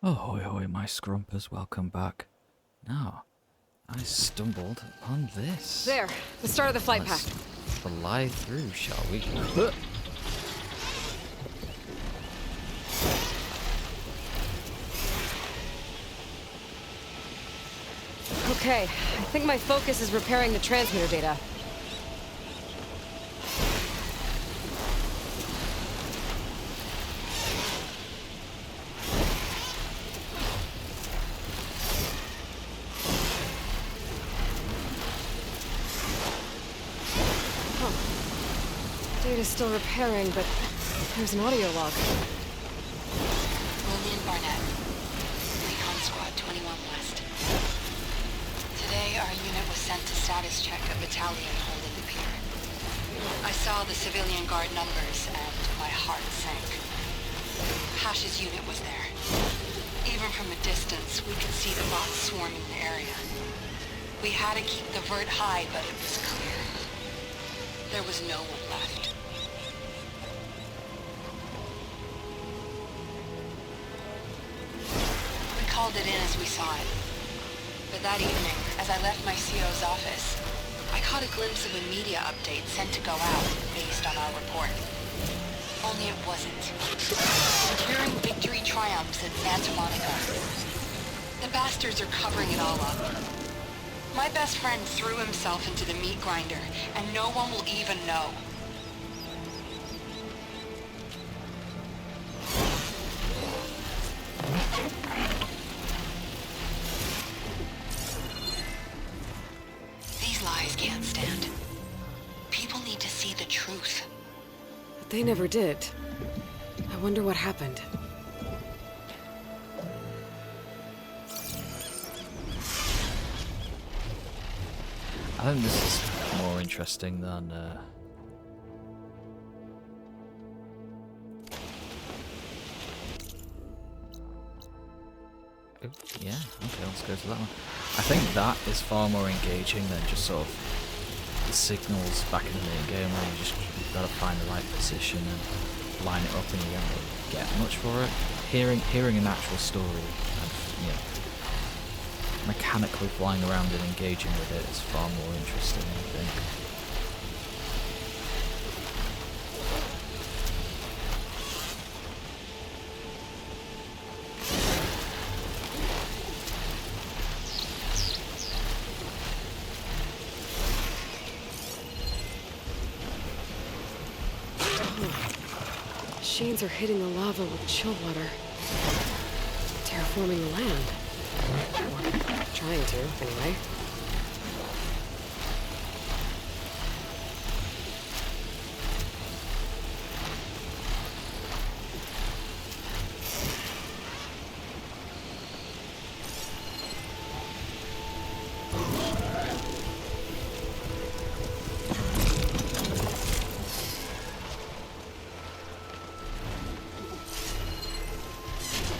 Ahoy hoy my scrumpers, welcome back. Now, I stumbled upon this. There, the start of the flight Let's path. fly through, shall we? Okay, I think my focus is repairing the transmitter data. Data's still repairing, but there's an audio log. Lillian Barnett, Recon Squad 21 West. Today, our unit was sent to status check a battalion holding the pier. I saw the civilian guard numbers, and my heart sank. Hash's unit was there. Even from a distance, we could see the bots swarming the area. We had to keep the vert high, but it was clear. There was no one left. We called it in as we saw it. But that evening, as I left my CO's office, I caught a glimpse of a media update sent to go out based on our report. Only it wasn't. Enduring victory triumphs in Santa Monica. The bastards are covering it all up. My best friend threw himself into the meat grinder, and no one will even know. These lies can't stand. People need to see the truth. But they never did. I wonder what happened. I think this is more interesting than yeah, okay, let's go to that one. I think that is far more engaging than just sort of the signals back in the main game where you just gotta find the right position and line it up and you don't really get much for it. Hearing an actual story and, you know, mechanically flying around and engaging with it is far more interesting, I think. Machines are hitting the lava with chill water. Terraforming the land. Or trying to, anyway.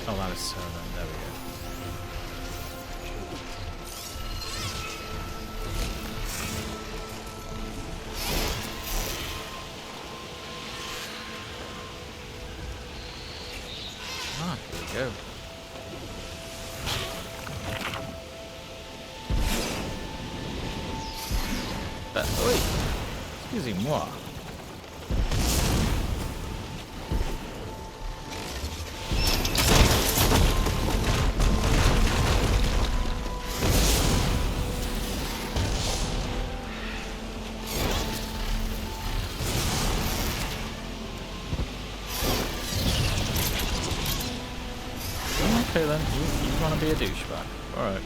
Oh, that is so then, there we go. Ah, here we go. Oi! Excusez-moi. Okay then, you want to be a douchebag. Alright.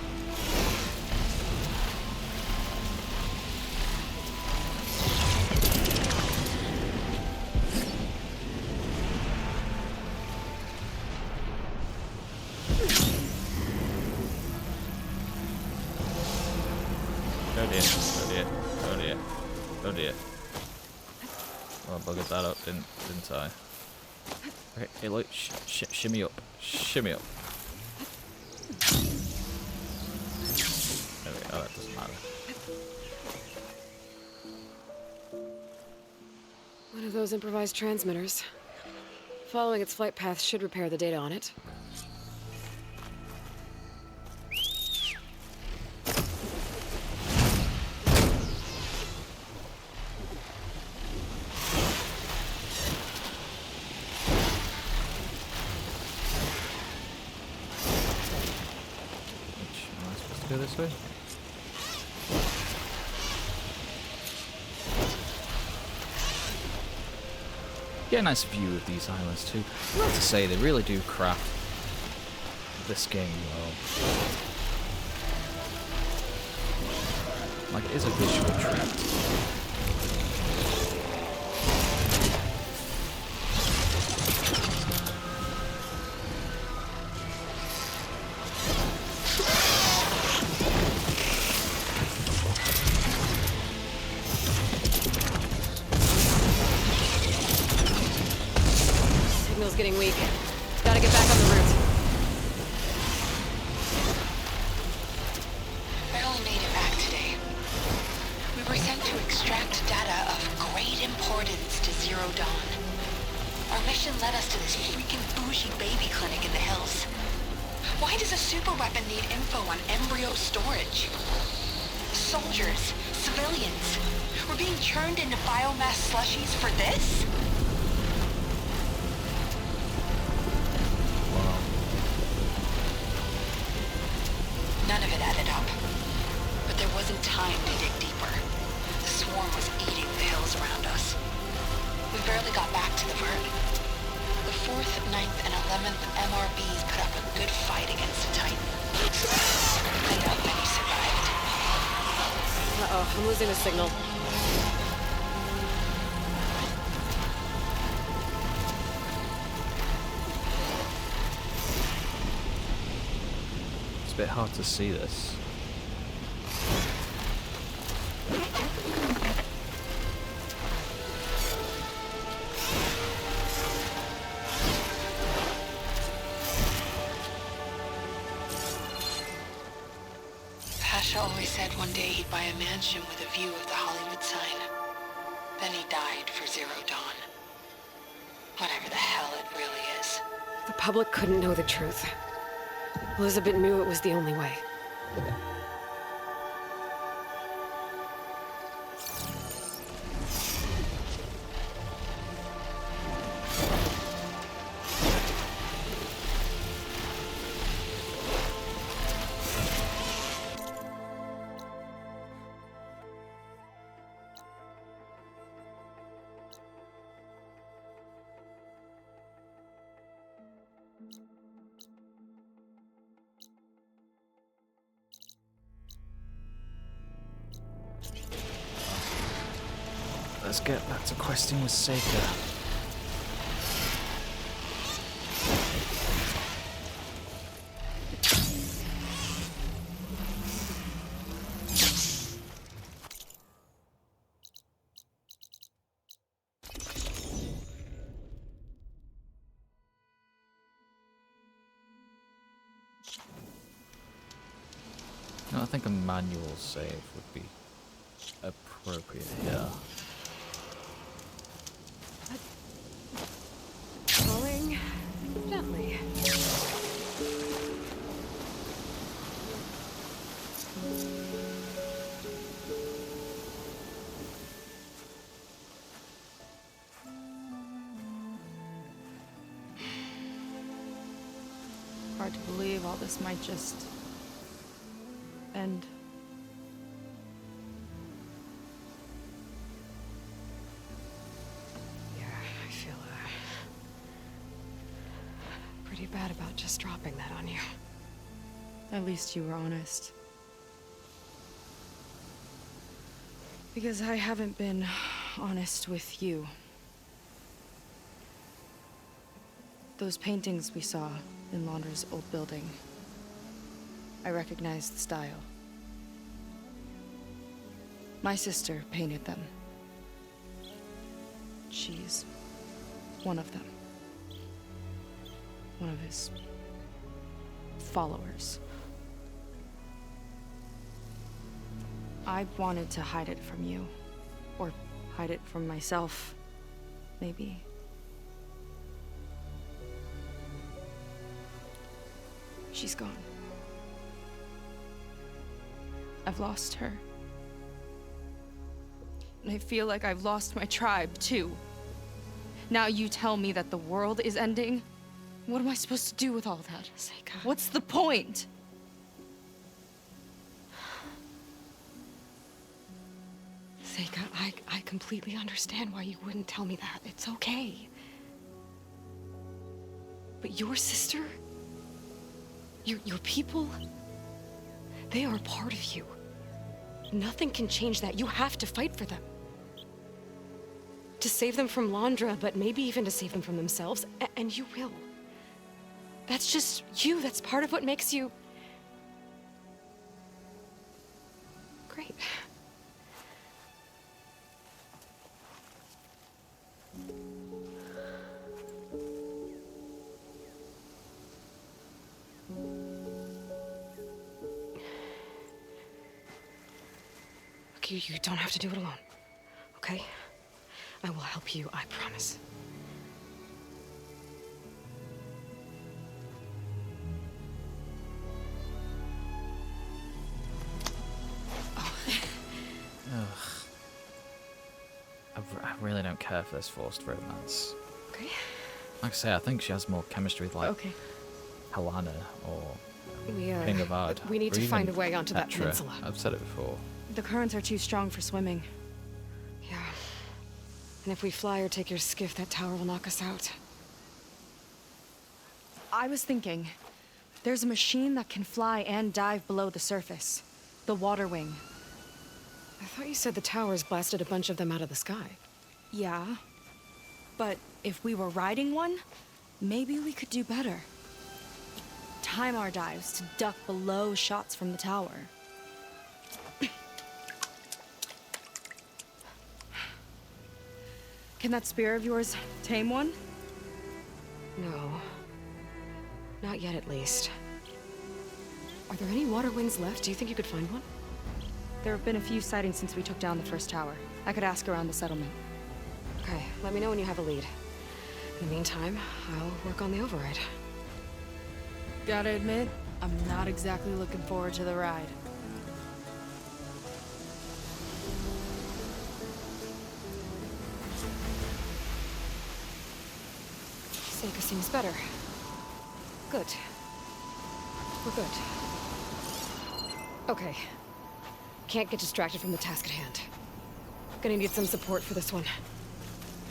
Oh dear, oh dear, oh dear, oh dear. Well, I buggered that up, didn't I? Okay, hey look, shimmy up, shimmy up. There we go, oh, that doesn't matter. One of those improvised transmitters. Following its flight path should repair the data on it. Go this way. Get a nice view of these islands too. I have to say, they really do craft this game well. Like, it is a visual treat. Signal's getting weak. Gotta get back on the route. Barely made it back today. We were sent to extract data of great importance to Zero Dawn. Our mission led us to this freaking bougie baby clinic in the hills. Why does a super weapon need info on embryo storage? Soldiers, civilians, we're being churned into biomass slushies for this? Wow. None of it added up. But there wasn't time to dig deeper. The swarm was eating the hills around us. We barely got back to the vert. The 4th, 9th, and 11th MRBs put up a good fight against the Titan. I doubt many survived. Uh-oh, I'm losing the signal. It's a bit hard to see this. Pasha always said one day he'd buy a mansion with a view of the Hollywood sign. Then he died for Zero Dawn. Whatever the hell it really is. The public couldn't know the truth. Elizabeth knew it was the only way. Let's get back to questing with Seika. No, I think a manual save would be appropriate here. Falling gently. Hard to believe all this might just end. Yeah, I feel pretty bad about just dropping that on you. At least you were honest. Because I haven't been honest with you. Those paintings we saw in Launder's old building, I recognize the style. My sister painted them. She's one of them. One of his followers. I wanted to hide it from you. Or hide it from myself, maybe. She's gone. I've lost her. And I feel like I've lost my tribe, too. Now you tell me that the world is ending? What am I supposed to do with all that? Seika. What's the point? Seika, I completely understand why you wouldn't tell me that. It's okay. But your sister, your people, they are a part of you. Nothing can change that. You have to fight for them. To save them from Londra, but maybe even to save them from themselves, and you will. That's just you. That's part of what makes you... great. Look, you don't have to do it alone, okay? I will help you, I promise. I really don't care for this forced romance. Okay. Like I say, I think she has more chemistry with, like, Okay. Helena or We Pingavad. need or to even find a way onto that Petra. peninsula. I've said it before. The currents are too strong for swimming. Yeah. And if we fly or take your skiff, that tower will knock us out. I was thinking, there's a machine that can fly and dive below the surface. The water wing. I thought you said the towers blasted a bunch of them out of the sky. Yeah. But if we were riding one, maybe we could do better. Time our dives to duck below shots from the tower. Can that spear of yours tame one? No. Not yet, at least. Are there any water wings left? Do you think you could find one? There have been a few sightings since we took down the first tower. I could ask around the settlement. Okay, let me know when you have a lead. In the meantime, I'll work on the override. Gotta admit, I'm not exactly looking forward to the ride. Seika seems better. Good. We're good. Okay. Can't get distracted from the task at hand. Gonna need some support for this one.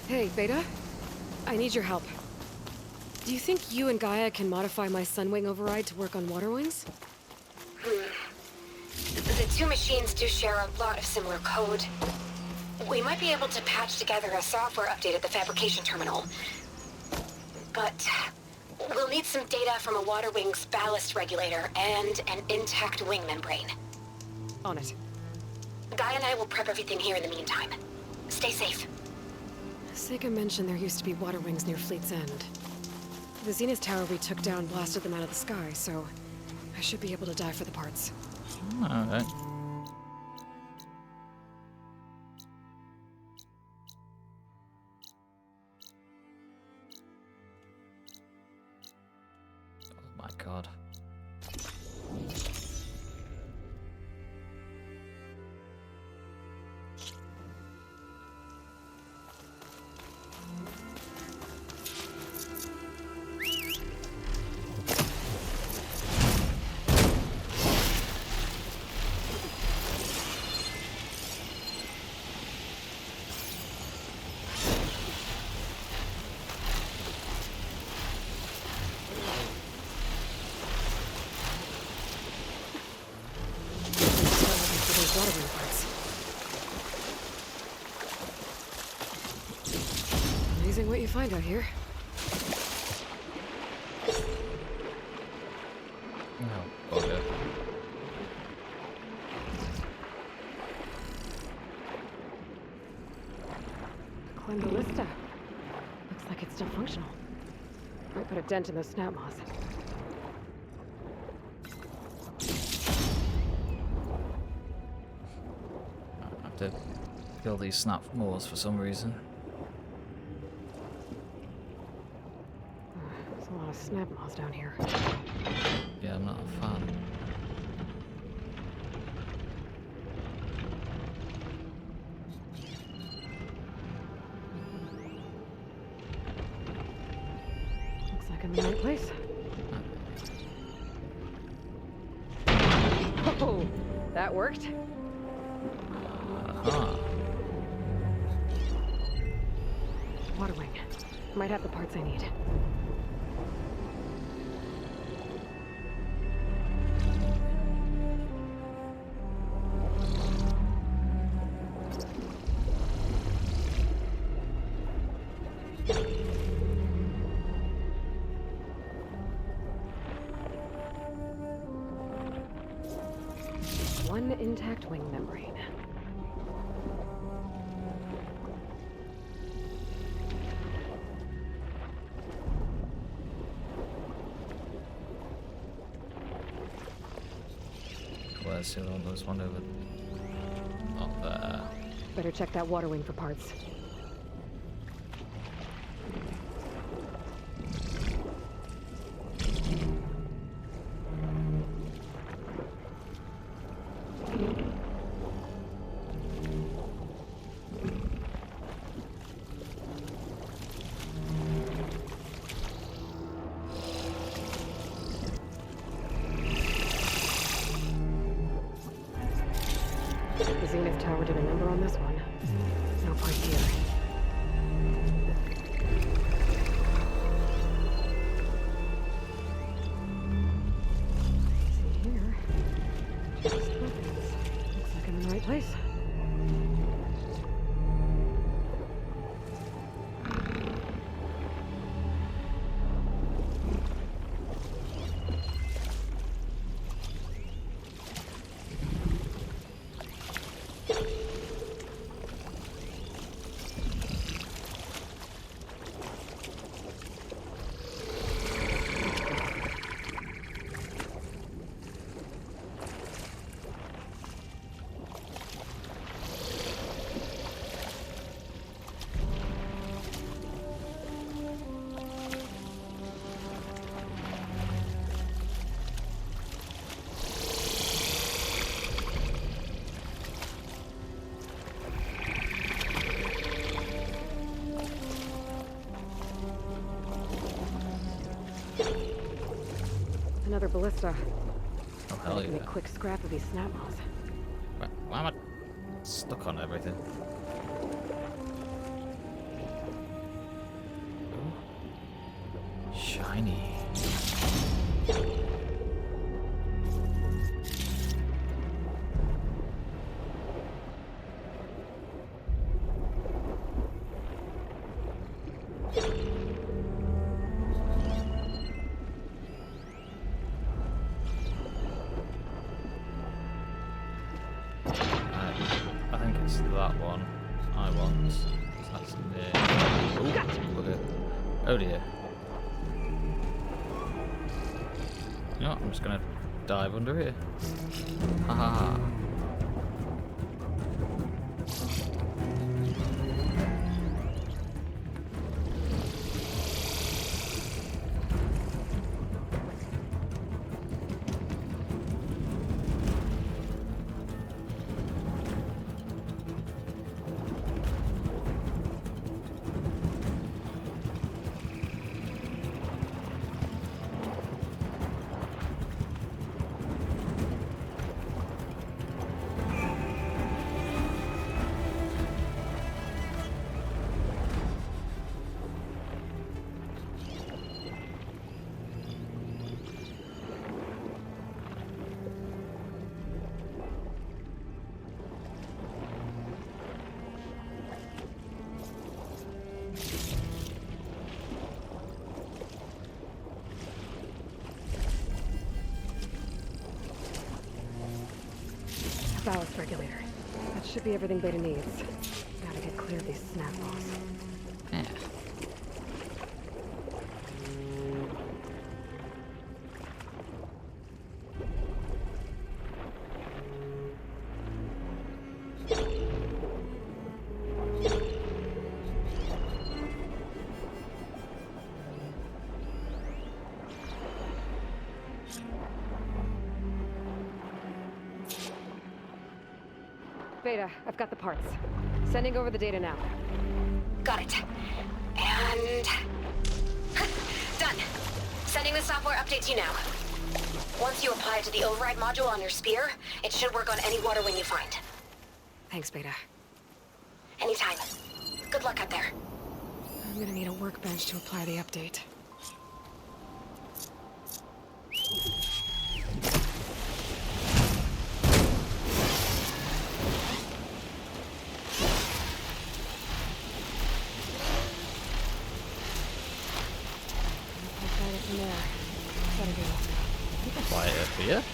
Hey, Beta? I need your help. Do you think you and Gaia can modify my Sunwing override to work on water wings? The two machines do share a lot of similar code. We might be able to patch together a software update at the fabrication terminal. But we'll need some data from a water wing's ballast regulator and an intact wing membrane. On it. Guy and I will prep everything here in the meantime. Stay safe. Seika mentioned there used to be water wings near Fleet's End. The Zenith Tower we took down blasted them out of the sky, so I should be able to dive for the parts. Alright. Oh my god. Water wing parts. Amazing what you find out here. Oh, bugger. Climb the Lista. Looks like it's still functional. Might put a dent in those snap moths. I have to kill these snap moors for some reason. There's a lot of snap moths down here. Yeah, I'm not a fan. Looks like I'm in the right place. Oh, that worked. Aha. Water wing. Might have the parts I need. One intact wing membrane. Where's the other one? There's one over... up there. Better check that water wing for parts. The Zenith Tower did a number on this one. No parts here. See here. Just weapons. Looks like I'm in the right place. Another ballista. Oh, hell Making yeah. a quick scrap of these snap moths. Why am I stuck on everything? Ooh. Shiny. I think it's that one I want. That's near. Ooh, look at. Oh dear. You know what? I'm just gonna dive under here. Ha ha ha. Ballast regulator. That should be everything Beta needs. Gotta get clear of these snap moths. Yeah. Beta, I've got the parts. Sending over the data now. Got it. And... done. Sending the software update to you now. Once you apply it to the override module on your spear, it should work on any water wing you find. Thanks, Beta. Anytime. Good luck out there. I'm gonna need a workbench to apply the update. Apply it from there. Gotta go. You can fly it up here.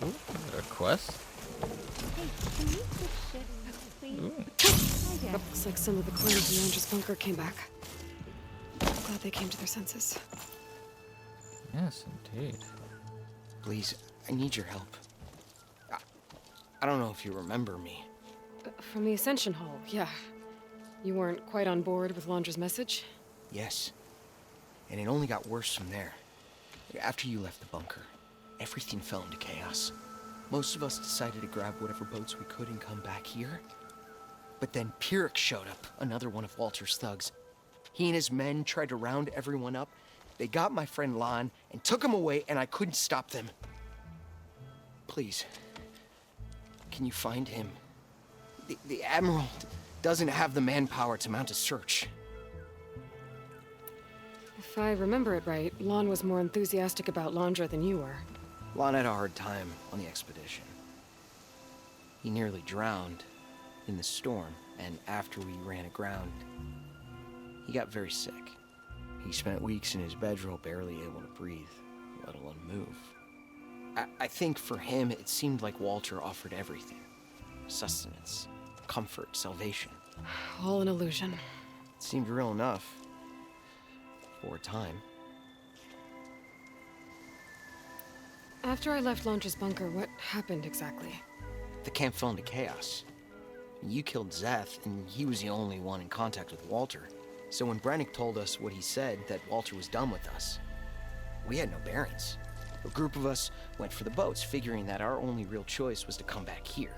Ooh, a quest. Ooh. Looks like some of the clones in Andrew's bunker came back. Glad they came to their senses. Yes, indeed. Please, I need your help. I don't know if you remember me. From the Ascension Hall, yeah. You weren't quite on board with Londra's message? Yes. And it only got worse from there. After you left the bunker, everything fell into chaos. Most of us decided to grab whatever boats we could and come back here. But then Pyrrhic showed up, another one of Walter's thugs. He and his men tried to round everyone up. They got my friend Lon and took him away, and I couldn't stop them. Please, can you find him? The Admiral doesn't have the manpower to mount a search. If I remember it right, Lon was more enthusiastic about Londra than you were. Lon had a hard time on the expedition. He nearly drowned in the storm, and after we ran aground, he got very sick. He spent weeks in his bedroll barely able to breathe, let alone move. I think for him, it seemed like Walter offered everything. Sustenance, comfort, salvation. All an illusion. It seemed real enough. For a time. After I left Londra's bunker, what happened exactly? The camp fell into chaos. You killed Zeth, and he was the only one in contact with Walter. So when Brennick told us what he said, that Walter was done with us, we had no bearings. A group of us went for the boats, figuring that our only real choice was to come back here.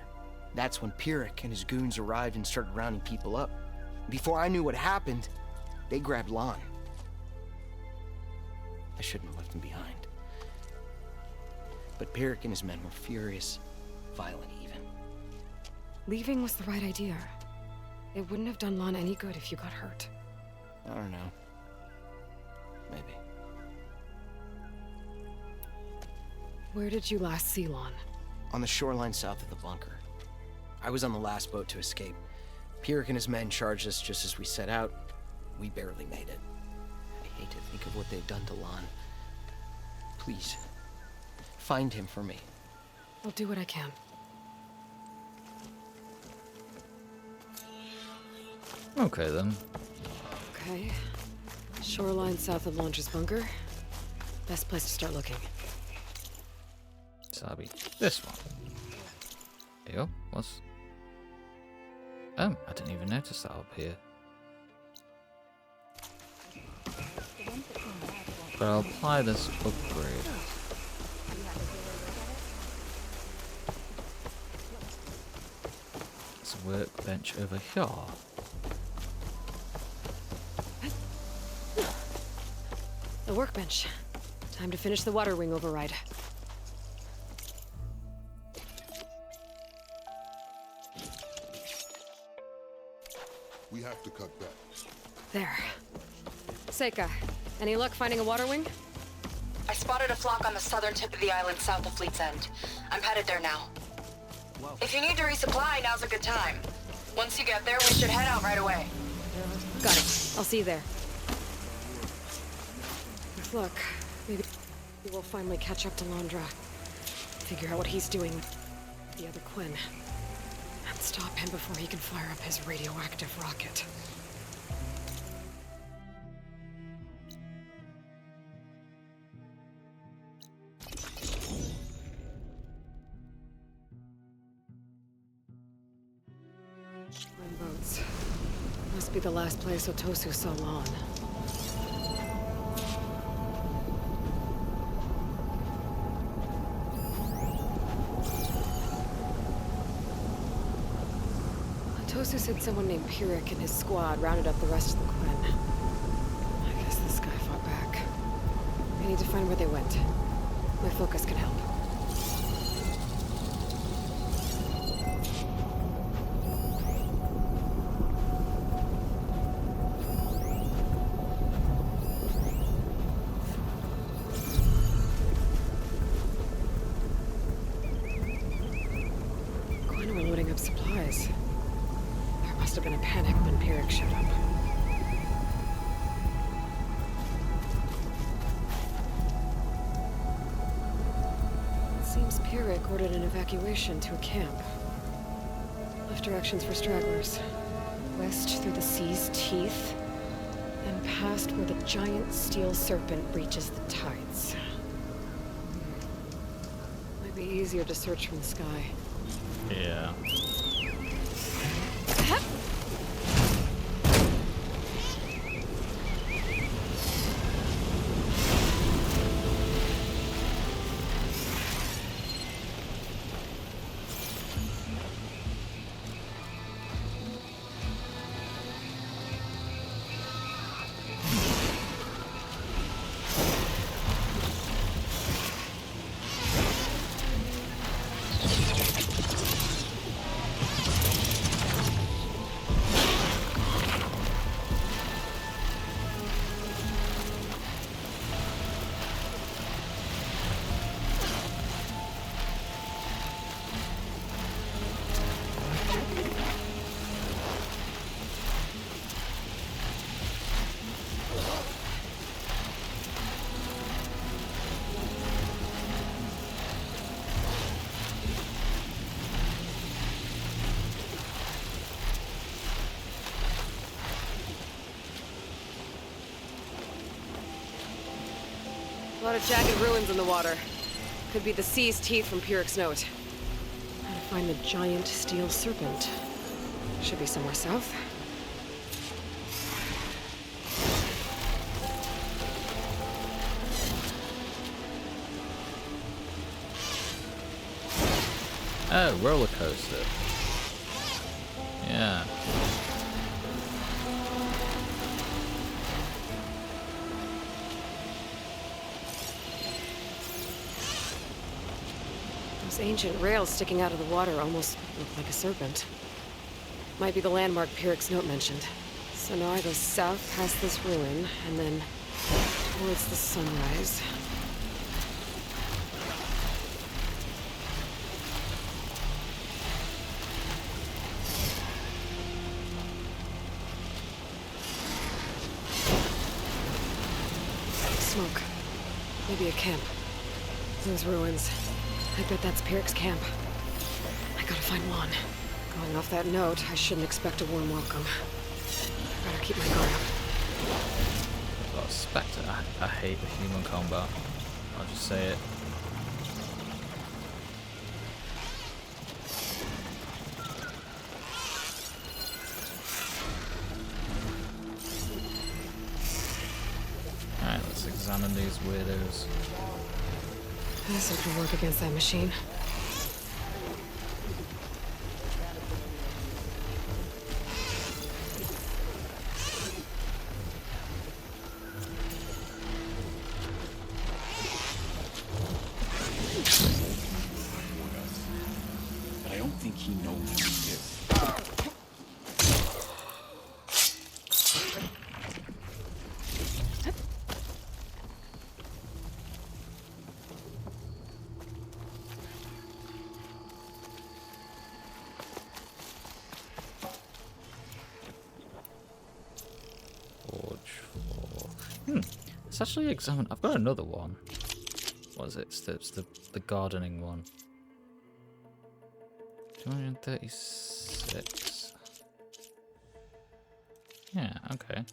That's when Pyrrhic and his goons arrived and started rounding people up. Before I knew what happened, they grabbed Lon. I shouldn't have left him behind. But Pyrrhic and his men were furious, violent even. Leaving was the right idea. It wouldn't have done Lon any good if you got hurt. I don't know. Maybe. Where did you last see Lon? On the shoreline south of the bunker. I was on the last boat to escape. Pyrrhic and his men charged us just as we set out. We barely made it. I hate to think of what they've done to Lon. Please, find him for me. I'll do what I can. Okay then. Okay. Shoreline south of Launcher's bunker. Best place to start looking. So that'll be this one. There you go. What's... I didn't even notice that up here. But I'll apply this upgrade. There's a workbench over here. The workbench. Time to finish the water wing override. We have to cut back. There. Seika, any luck finding a water wing? I spotted a flock on the southern tip of the island south of Fleet's End. I'm headed there now. Whoa. If you need to resupply, now's a good time. Once you get there, we should head out right away. Got it. I'll see you there. With luck, maybe we'll finally catch up to Londra. Figure out what he's doing with the other Quinn. And stop him before he can fire up his radioactive rocket. Must be the last place Otosu saw Lon. Otosu said someone named Pyrrhic and his squad rounded up the rest of the Quen. I guess this guy fought back. I need to find where they went. My focus can help. Quen were loading up supplies. There must have been a panic when Pyrrhic showed up. Seems Pyrrhic ordered an evacuation to a camp. Left directions for stragglers. West through the sea's teeth, and past where the giant steel serpent reaches the tides. Might be easier to search from the sky. Yeah. A lot of jagged ruins in the water. Could be the sea's teeth from Pyrrhic's note. How to find the giant steel serpent. Should be somewhere south. Oh, roller coaster. Yeah. Those ancient rails sticking out of the water almost look like a serpent. Might be the landmark Pyrrhic's note mentioned. So now I go south past this ruin, and then towards the sunrise. Smoke. Maybe a camp. Those ruins. I bet that's Pyrrhic's camp. I gotta find Lon. Going off that note, I shouldn't expect a warm welcome. Better keep my guard up. Oh, Spectre. I hate the human combat. I'll just say it. Alright, let's examine these weirdos. This could work against that machine. But I don't think he knows who he is. Let's actually examine. I've got another one. What is it? It's the gardening one. 236. Yeah, okay.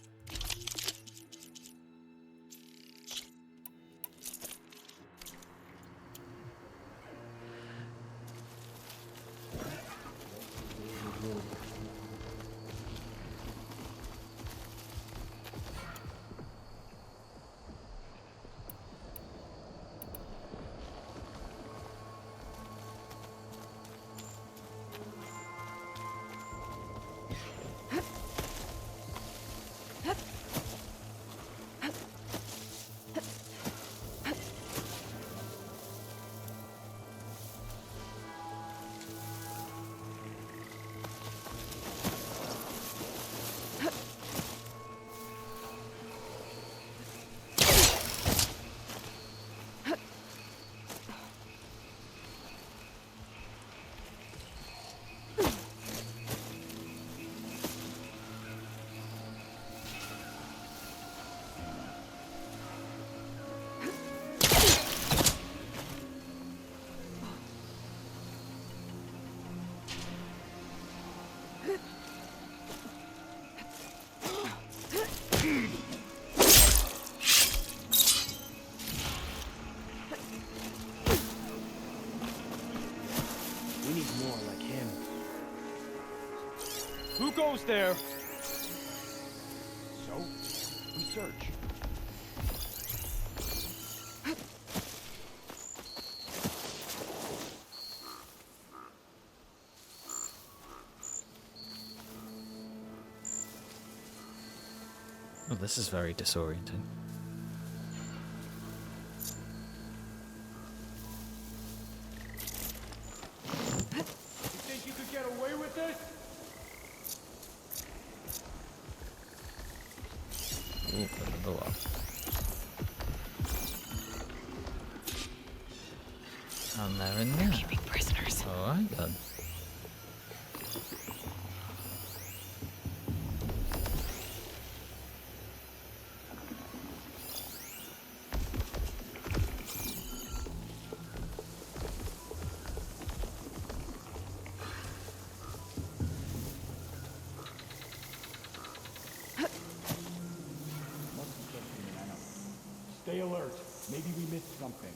Who goes there? So, we search. Oh, this is very disorienting. You think you could get away with this? Ooh, another one. And they're in there. Keeping prisoners. Alright then. Stay alert. Maybe we missed something.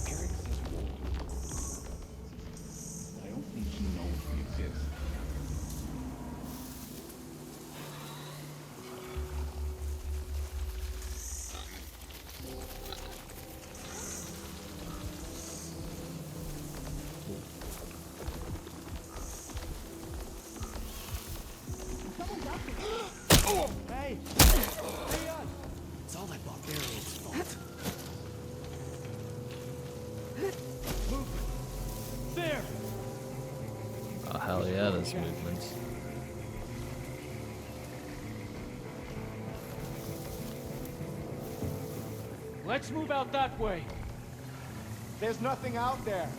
Eric says war. But I don't think he knows we exist. Hey! Stay on! It's all that barbarian's fault. Move! There! Oh hell yeah, there's movements. Let's move out that way. There's nothing out there.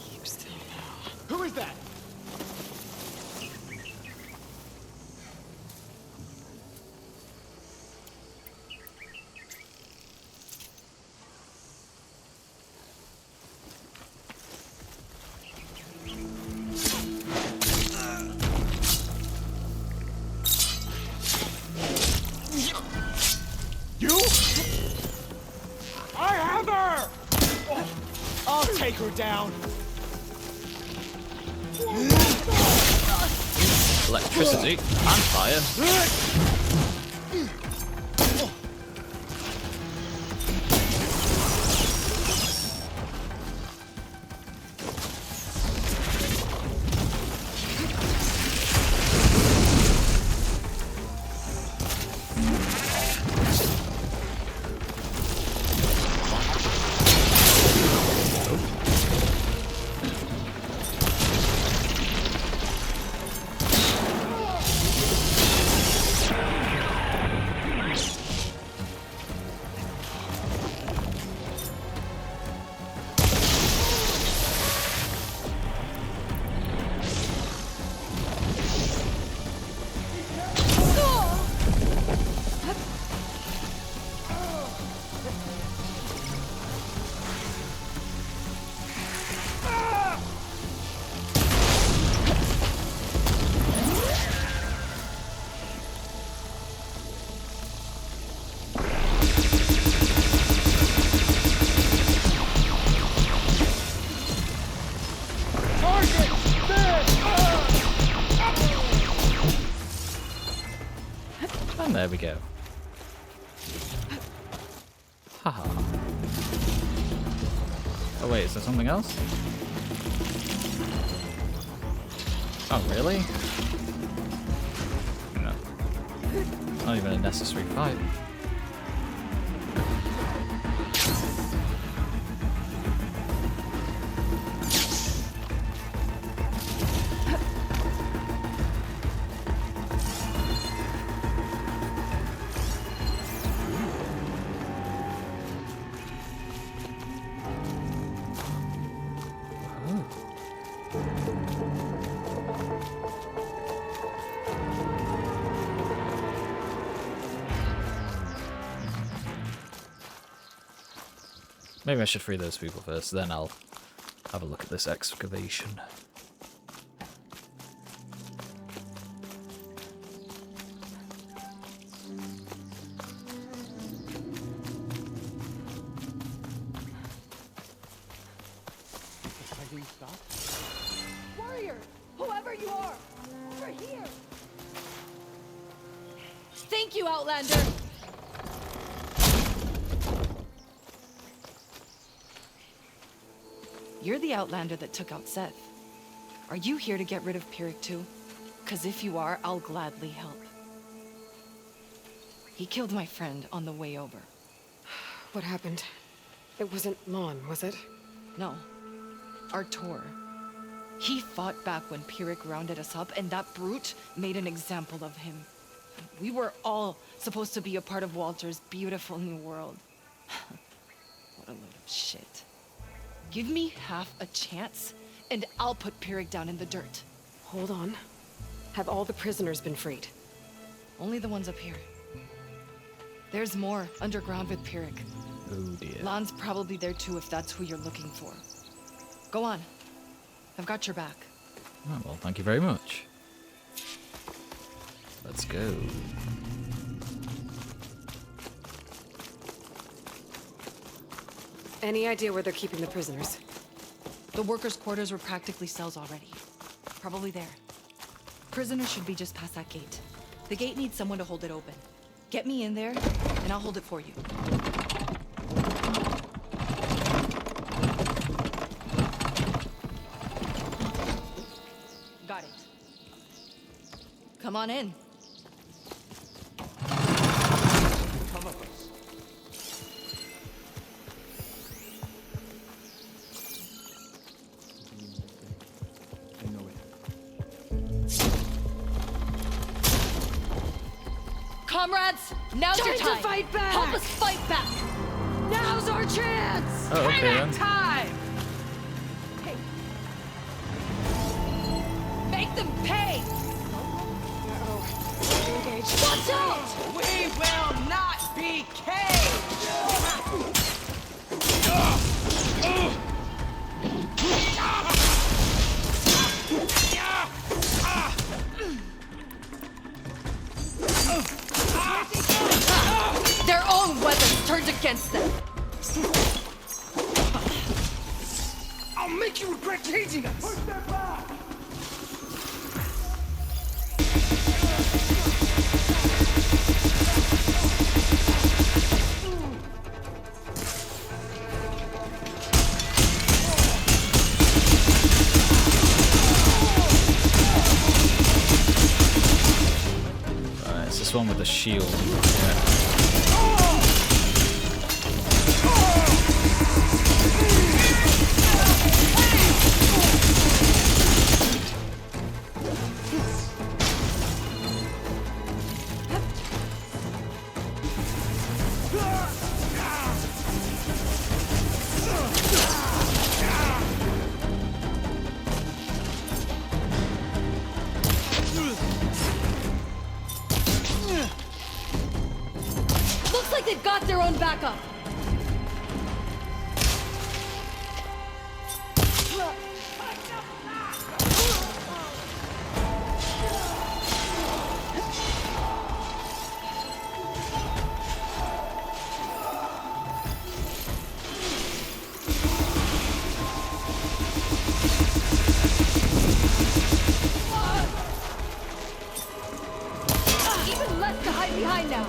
Keep still now. Who is that? You? I have her! Oh, I'll take her down. Electricity and fire. And there we go. Haha. Oh wait, is there something else? Oh really? No. Not even a necessary fight. Maybe I should free those people first, then I'll have a look at this excavation. Warrior! Whoever you are! Over here! Thank you, Outlander! You're the Outlander that took out Seth. Are you here to get rid of Pyrrhic too? 'Cause if you are, I'll gladly help. He killed my friend on the way over. What happened? It wasn't Lon, was it? No. Artur. He fought back when Pyrrhic rounded us up, and that brute made an example of him. We were all supposed to be a part of Walter's beautiful new world. What a load of shit. Give me half a chance, and I'll put Pyrrhic down in the dirt. Hold on. Have all the prisoners been freed? Only the ones up here. There's more underground with Pyrrhic. Oh dear. Lon's probably there too if that's who you're looking for. Go on. I've got your back. Oh, well, thank you very much. Let's go. Any idea where they're keeping the prisoners? The workers' quarters were practically cells already. Probably there. Prisoners should be just past that gate. The gate needs someone to hold it open. Get me in there, and I'll hold it for you. Got it. Come on in. Come of us. I know it. Comrades, now's your Time time. to fight back! Help us fight back! Now's our chance! Oh, okay then. Time! Hey. Make them pay! Engage. Watch out! We will not be caged! Their own weapons turned against them. I'll make you regret caging us! Push them back! Right, it's this one with the shield. Yeah. Looks like they've got their own backup. Even less to hide behind now.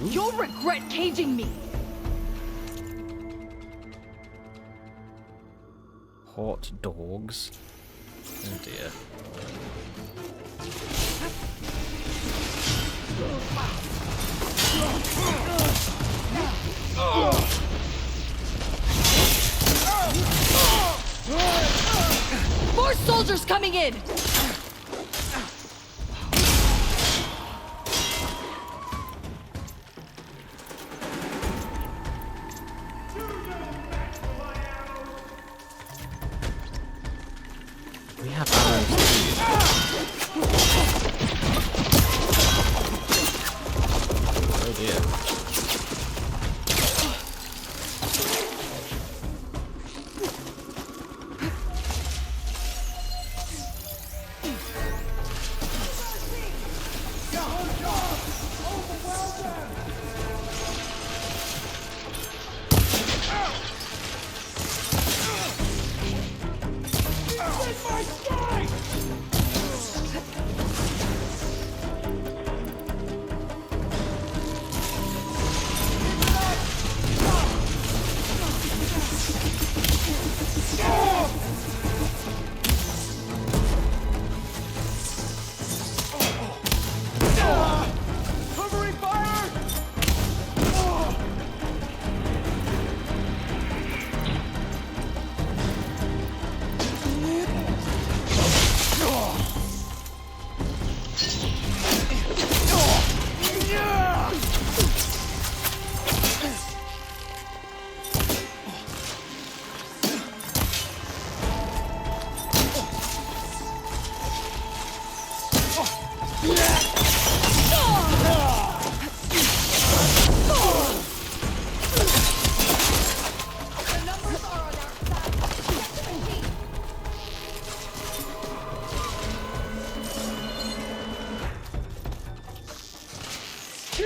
You'll regret caging me. Hot dogs. Oh dear. More soldiers coming in.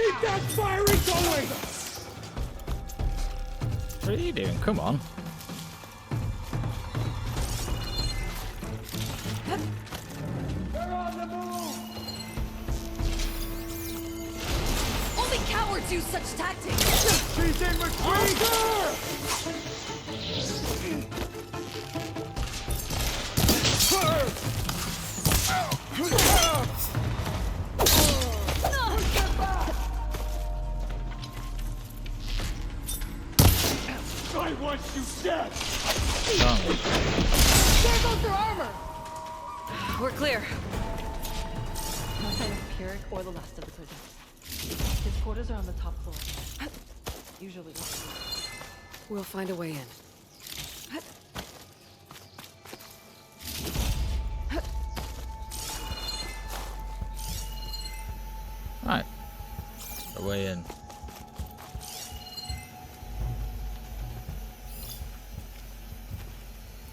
Keep that firing going! What are you doing? Come on. They're on the move! Only cowards use such tactics! She's in retreat! I want you dead! There goes their armor! We're clear. No sign of Pyrrhic or the last of the prisoners. His quarters are on the top floor. Usually. We'll find a way in. Right. A way in.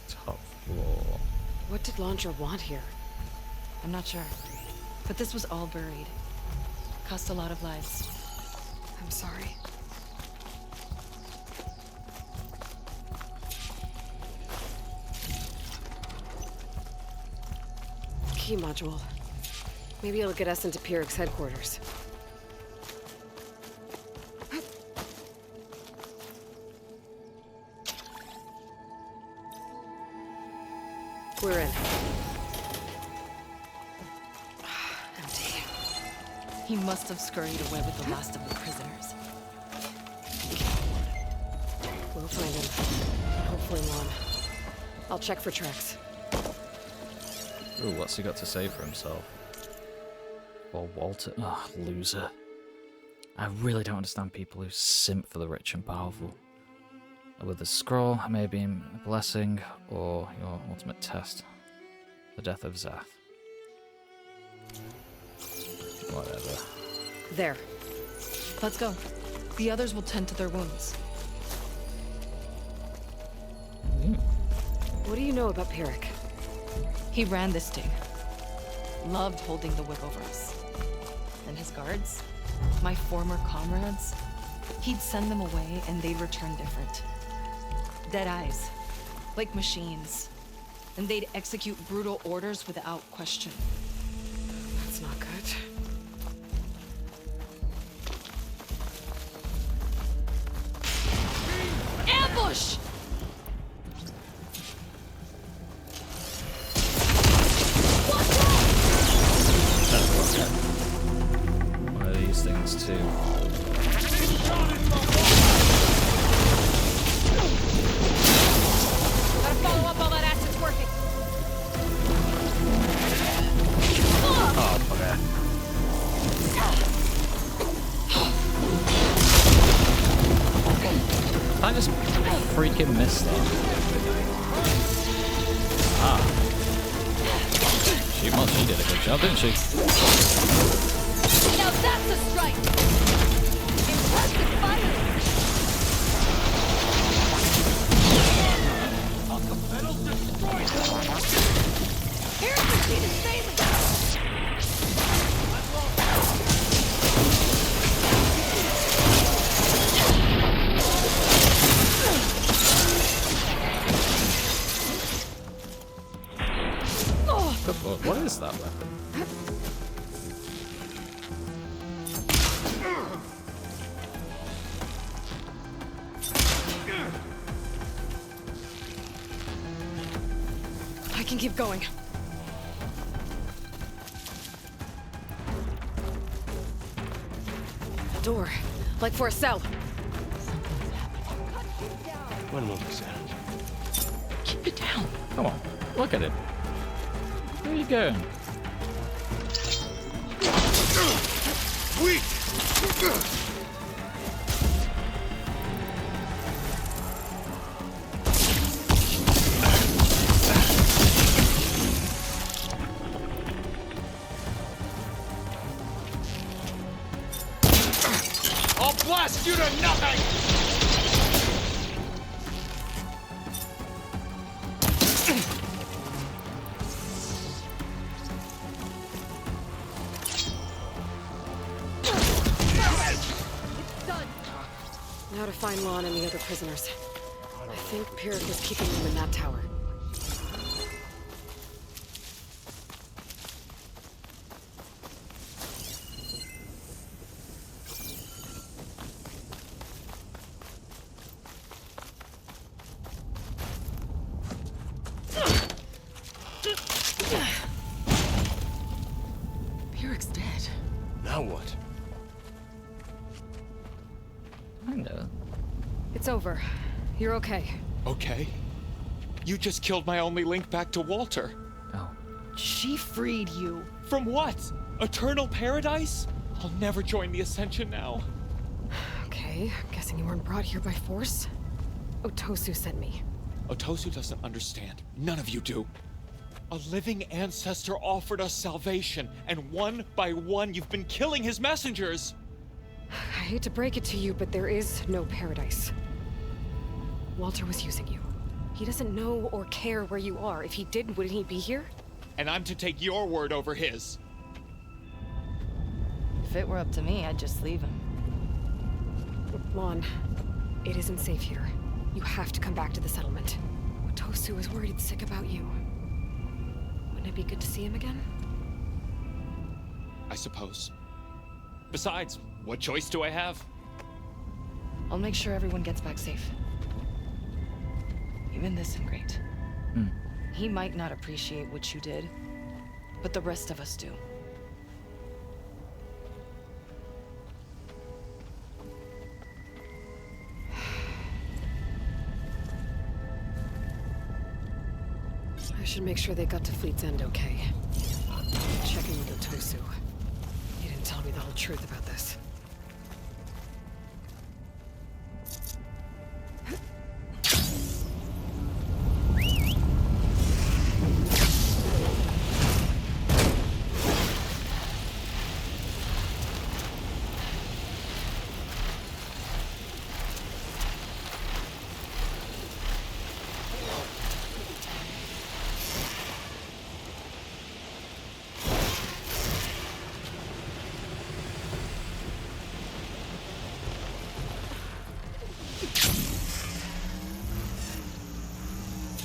Top floor. What did Laundra want here? I'm not sure. But this was all buried. Cost a lot of lives. I'm sorry. Key module. Maybe it'll get us into Pyrrhic's headquarters. We're in. Empty. He must have scurried away with the last of the prisoners. We'll find him. Hopefully Lon. I'll check for tracks. Ooh, what's he got to say for himself? Well, Walter. Ah, loser. I really don't understand people who simp for the rich and powerful. With the scroll, it may be a blessing or your ultimate test. The death of Zath. Whatever. There. Let's go. The others will tend to their wounds. What do you know about Pyrrhic? He ran this thing. Loved holding the whip over us. And his guards, my former comrades, he'd send them away and they'd return different. Dead eyes, like machines. And they'd execute brutal orders without question. That's not good. Ambush! One of these things too. Gotta follow up all that acid's working. Oh, bugger. I just freaking missed that. Ah. She did a good job, didn't she? Now that's a strike! Impressive fighting! Here's the key to sailing! Good lord, what is that weapon? I can keep going. A door. Like for a cell. One more sound. Keep it down. Come on, look at it. Where are you going? Weak! I'll blast you to nothing! Now to find Lon and the other prisoners. I think Pyrrhic is keeping them in that tower. Pyrrhic's dead. Now what? I know. It's over. You're okay. Okay. You just killed my only link back to Walter. Oh. She freed you. From what? Eternal paradise? I'll never join the Ascension now. Okay, guessing you weren't brought here by force. Otosu sent me. Otosu doesn't understand. None of you do. A living ancestor offered us salvation, and one by one you've been killing his messengers! I hate to break it to you, but there is no paradise. Walter was using you. He doesn't know or care where you are. If he did, wouldn't he be here? And I'm to take your word over his. If it were up to me, I'd just leave him. Lon, it isn't safe here. You have to come back to the settlement. Otosu is worried sick about you. Wouldn't it be good to see him again? I suppose. Besides, what choice do I have? I'll make sure everyone gets back safe. Even this ingrate. He might not appreciate what you did, but the rest of us do. I should make sure they got to Fleet's End okay. Checking with Otosu. He didn't tell me the whole truth about this.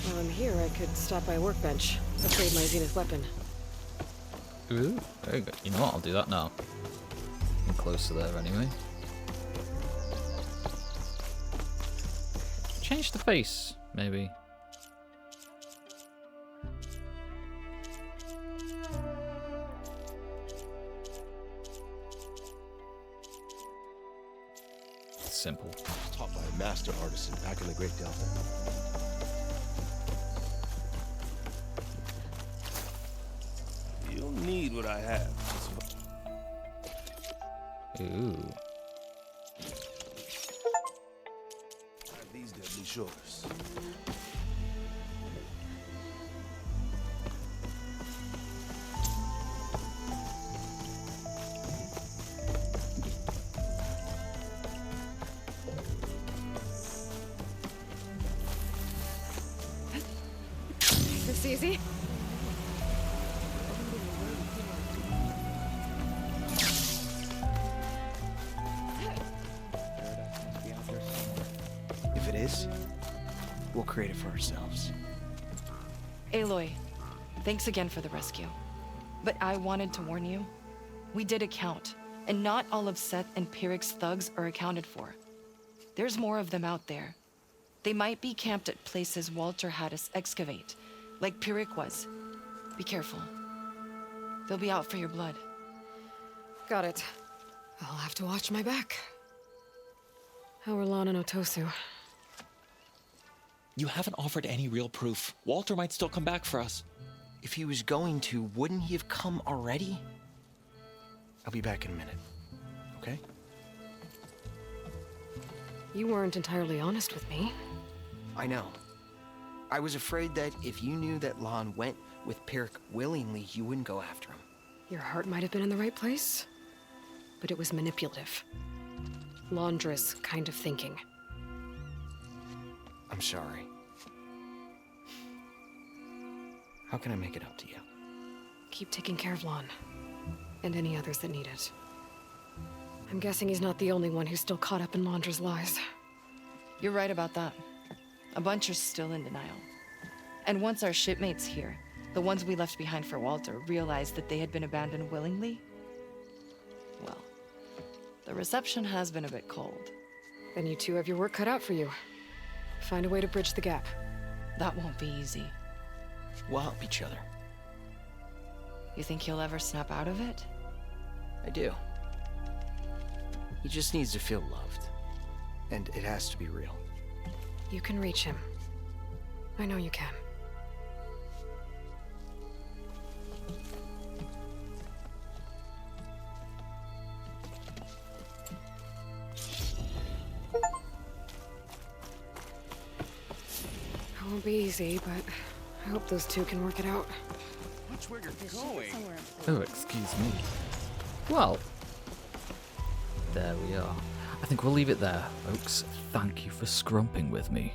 While I'm here, I could stop by a workbench, upgrade my Zenith weapon. Ooh, very good. You know what? I'll do that now. I'm close to there anyway. Change the face, maybe. Simple. Taught by a master artisan back in the Great Delta. You'll need what I have. Ooh. These deadly shores. This easy? If it is, we'll create it for ourselves. Aloy, thanks again for the rescue. But I wanted to warn you. We did a count, and not all of Seth and Pyrrhic's thugs are accounted for. There's more of them out there. They might be camped at places Walter had us excavate, like Pyrrhic was. Be careful. They'll be out for your blood. Got it. I'll have to watch my back. How are Lon and Otosu? You haven't offered any real proof. Walter might still come back for us. If he was going to, wouldn't he have come already? I'll be back in a minute, okay? You weren't entirely honest with me. I know. I was afraid that if you knew that Lon went with Pyrrhic willingly, you wouldn't go after him. Your heart might have been in the right place, but it was manipulative. Laundress kind of thinking. I'm sorry. How can I make it up to you? Keep taking care of Lon, and any others that need it. I'm guessing he's not the only one who's still caught up in Laundra's lies. You're right about that. A bunch are still in denial. And once our shipmates here, the ones we left behind for Walter, realized that they had been abandoned willingly, well, the reception has been a bit cold. Then you two have your work cut out for you. Find a way to bridge the gap. That won't be easy. We'll help each other. You think he'll ever snap out of it? I do. He just needs to feel loved. And it has to be real. You can reach him. I know you can. It won't be easy, but I hope those two can work it out. Which way you're going? Oh, excuse me. Well, there we are. I think we'll leave it there, folks. Thank you for scrumping with me.